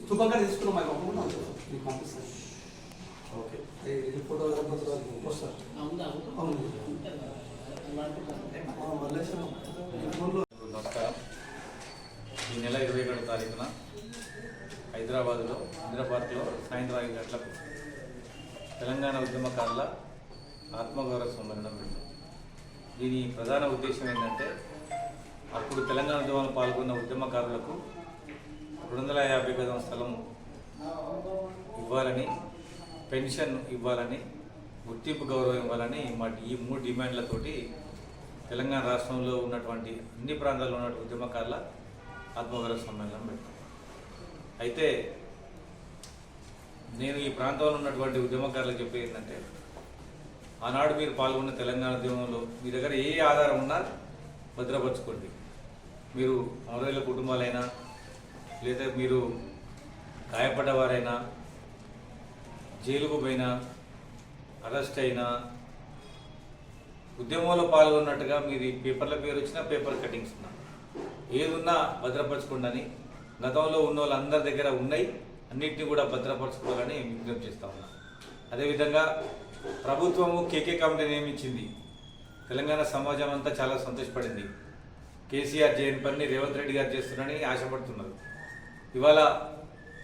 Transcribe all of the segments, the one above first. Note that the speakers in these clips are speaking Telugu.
తుపంగా తీసుకున్నాం మాకు మీకు పంపిస్తాను. ఓకే, ఇది ఫోటో వస్తారు. నమస్కారం. ఈ నెల 27వ తారీఖున హైదరాబాద్లో ఇందిరా పార్క్లో సాయంత్రం 5 గంటలకు తెలంగాణ ఉద్యమకారుల ఆత్మగౌరవ సమ్మేళనం పెట్టాం. దీని ప్రధాన ఉద్దేశం ఏంటంటే, అప్పుడు తెలంగాణ ఉద్యమంలో పాల్గొన్న ఉద్యమకారులకు 250 గజం స్థలం ఇవ్వాలని, పెన్షన్ ఇవ్వాలని, గుర్తింపు గౌరవం ఇవ్వాలని ఈ 3 డిమాండ్లతోటి తెలంగాణ రాష్ట్రంలో ఉన్నటువంటి అన్ని ప్రాంతాల్లో ఉన్నటువంటి ఉద్యమకారుల ఆత్మగౌరవ సమ్మేళనం పెట్టాం. అయితే నేను ఈ ప్రాంతంలో ఉన్నటువంటి ఉద్యమకారులకు చెప్పేది ఏంటంటే, ఆనాడు మీరు పాల్గొన్న తెలంగాణ ఉద్యమంలో మీ దగ్గర ఏ ఆధారం ఉన్నా భద్రపరచుకోండి. మీరు అమరవీరుల కుటుంబాలైనా, లేదా మీరు గాయపడ్డవారైనా, జైలుకు పోయినా, అరెస్ట్ అయినా, ఉద్యమంలో పాల్గొన్నట్టుగా మీరు పేపర్ల పేరు వచ్చినా, పేపర్ కటింగ్స్ ఉన్నా, ఏదున్నా భద్రపరచుకోండి అని గతంలో ఉన్న వాళ్ళందరి దగ్గర ఉన్నాయి, అన్నింటినీ కూడా భద్రపరచుకోవాలని విజ్ఞప్తి చేస్తా ఉన్నా. అదేవిధంగా ప్రభుత్వము కేకే కమిటీ నియమించింది. తెలంగాణ సమాజం అంతా చాలా సంతోషపడింది. కేసీఆర్ చేయని పని రేవంత్ రెడ్డి గారు చేస్తున్నారని ఆశపడుతున్నారు. ఇవాళ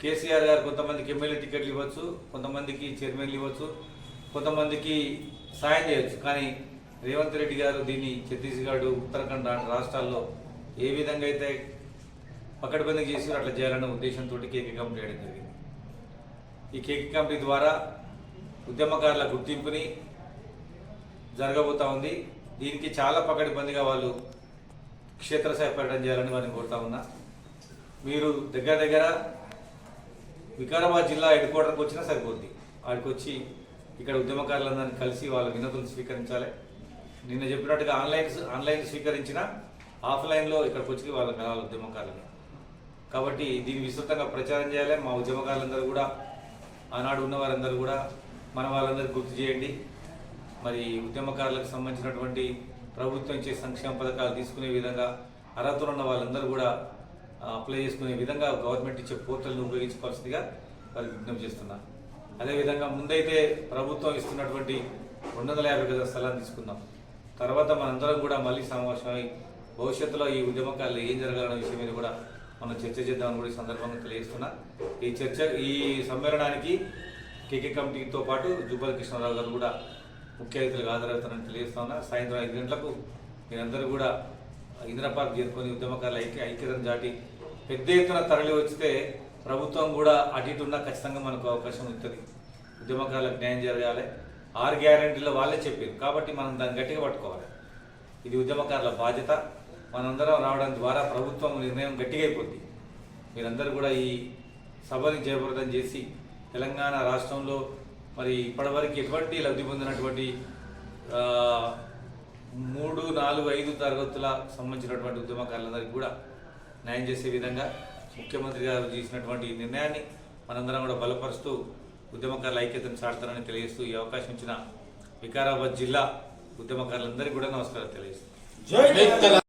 కేసీఆర్ గారు కొంతమందికి ఎమ్మెల్యే టికెట్లు ఇవ్వచ్చు, కొంతమందికి చైర్మన్లు ఇవ్వచ్చు, కొంతమందికి సాయం చేయవచ్చు. కానీ రేవంత్ రెడ్డి గారు దీన్ని ఛత్తీస్గఢ్, ఉత్తరాఖండ్ రాష్ట్రాల్లో ఏ విధంగా అయితే పకడ్బందీగా చేసి అట్లా చేయాలనే ఉద్దేశంతో కేకే కమిటీ వేయడం జరిగింది. ఈ కేకే కమిటీ ద్వారా ఉద్యమకారుల గుర్తింపుని జరగబోతా ఉంది. దీనికి చాలా పకడ్బందీగా వాళ్ళు క్షేత్రస్థాయి పర్యటన చేయాలని వారిని కోరుతా ఉన్నా. మీరు దగ్గర వికారాబాద్ జిల్లా హెడ్ క్వార్టర్కి వచ్చినా సరిపోద్ది. వాడికి వచ్చి ఇక్కడ ఉద్యమకారులందరినీ కలిసి వాళ్ళ వినతులు స్వీకరించాలి. నిన్న చెప్పినట్టుగా ఆన్లైన్ స్వీకరించిన, ఆఫ్లైన్లో ఇక్కడికి వచ్చి వాళ్ళకి కలవాలి ఉద్యమకారులని. కాబట్టి దీన్ని విస్తృతంగా ప్రచారం చేయాలి. మా ఉద్యమకారులందరూ కూడా, ఆనాడు ఉన్నవారందరూ కూడా మన వాళ్ళందరూ గుర్తు చేయండి. మరి ఉద్యమకారులకు సంబంధించినటువంటి ప్రభుత్వం ఇచ్చే సంక్షేమ పథకాలు తీసుకునే విధంగా అర్హత ఉన్న వాళ్ళందరూ కూడా అప్లై చేసుకునే విధంగా గవర్నమెంట్ ఇచ్చే పోర్టల్ని ఉపయోగించుకోవాల్సిందిగా వారికి విజ్ఞప్తి చేస్తున్నా. అదేవిధంగా ముందైతే ప్రభుత్వం ఇస్తున్నటువంటి 250 గజాల స్థలాన్ని తీసుకుందాం. తర్వాత మనందరం కూడా మళ్ళీ సమావేశమై భవిష్యత్తులో ఈ ఉద్యమకారులు ఏం జరగాలనే విషయం మీద కూడా మనం చర్చ చేద్దామని కూడా ఈ సందర్భంగా తెలియజేస్తున్నా. ఈ సమ్మేళనానికి కేకే కమిటీతో పాటు జూపల్లి కృష్ణారావు గారు కూడా ముఖ్య అతిథులుగా హాజరవుతారని తెలియజేస్తా ఉన్నా. సాయంత్రం 5 గంటలకు మీరందరూ కూడా ఇందిరా పార్క్ చేరుకొని ఉద్యమకారుల ఐక్యతను చాటి పెద్ద ఎత్తున తరలి వచ్చితే ప్రభుత్వం కూడా అటు ఇటు ఉన్నా ఖచ్చితంగా మనకు అవకాశం ఉంటుంది. ఉద్యమకారులకు న్యాయం జరగాలి. 6 గ్యారెంటీలో వాళ్ళే చెప్పారు కాబట్టి మనం దాన్ని గట్టిగా పట్టుకోవాలి. ఇది ఉద్యమకారుల బాధ్యత. మనందరం రావడం ద్వారా ప్రభుత్వం నిర్ణయం గట్టిగా అయిపోద్ది. మీరందరూ కూడా ఈ సభని జయప్రదం చేసి తెలంగాణ రాష్ట్రంలో మరి ఇప్పటివరకు ఎటువంటి లబ్ధి పొందినటువంటి 3, 4, 5 తరగతుల సంబంధించినటువంటి ఉద్యమకారులందరికీ కూడా న్యాయం చేసే విధంగా ముఖ్యమంత్రి గారు చేసినటువంటి నిర్ణయాన్ని మనందరం కూడా బలపరుస్తూ ఉద్యమకారుల ఐక్యతను చాటుతారని తెలియజేస్తూ ఈ అవకాశం ఇచ్చిన వికారాబాద్ జిల్లా ఉద్యమకారులందరికీ కూడా నమస్కారం తెలియజేస్తాను.